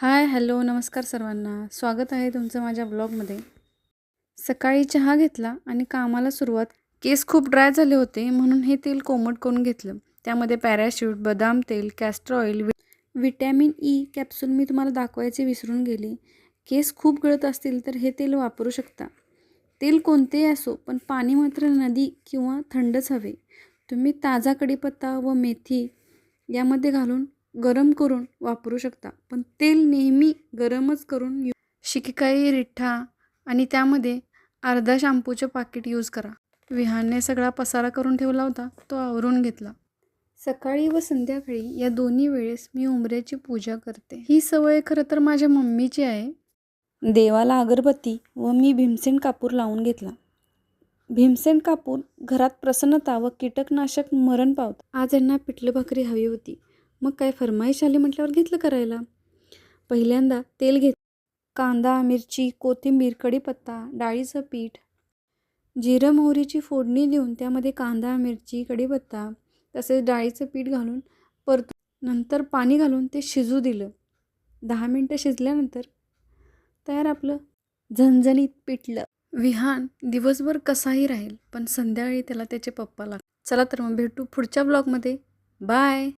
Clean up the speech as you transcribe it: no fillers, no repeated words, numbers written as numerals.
हाय, hello, नमस्कार सर्वांना. स्वागत आहे तुमचं माझ्या ब्लॉगमध्ये. सकाळी चहा घेतला आणि कामाला सुरुवात. केस खूप ड्राय झाले होते म्हणून हे तेल कोमट करून घेतलं. त्यामध्ये पॅराशूट, बदाम तेल, castor oil, vitamin E capsule मी तुम्हाला दाखवायचे विसरून गेले. केस खूप गळत असतील तर हे तेल वापरू शकता. तेल कोणतेही असो, पण पाणी मात्र नदी किंवा थंडच हवे. तुम्ही ताजा कढीपत्ता व मेथी यामध्ये घालून गरम करून वापरू शकता. पण तेल नेहमी गरमच करून शिकेकाई रिठा आणि त्यामध्ये अर्धा शॅम्पूचे पाकिट यूज करा. विहानने सगळा पसारा करून ठेवला होता, तो आवरून घेतला. सकाळी व संध्याकाळी या दोन्ही वेळेस मी उंबऱ्याची पूजा करते. ही सवय खरं तर माझ्या मम्मीची आहे. देवाला अगरबत्ती व मी भीमसेन कापूर लावून घेतला. भीमसेन कापूर घरात प्रसन्नता व कीटकनाशक मरण पावत. आज यांना पिठलं भाकरी हवी होती. मग काय फरमाईश आली म्हटल्यावर घेतलं करायला. पहिल्यांदा तेल घेत, कांदा, मिरची, कोथिंबीर, कढीपत्ता, डाळीचं पीठ, जिरं मोहरीची फोडणी देऊन त्यामध्ये कांदा, मिरची, कढीपत्ता तसेच डाळीचं पीठ घालून परतून नंतर पाणी घालून ते शिजू दिलं. 10 मिनटं शिजल्यानंतर तयार आपलं झणझणीत पिठलं. विहान दिवसभर कसाही राहील, पण संध्याकाळी त्याला त्याचे पप्पा लागतात. चला तर मग भेटू पुढच्या ब्लॉगमध्ये. बाय.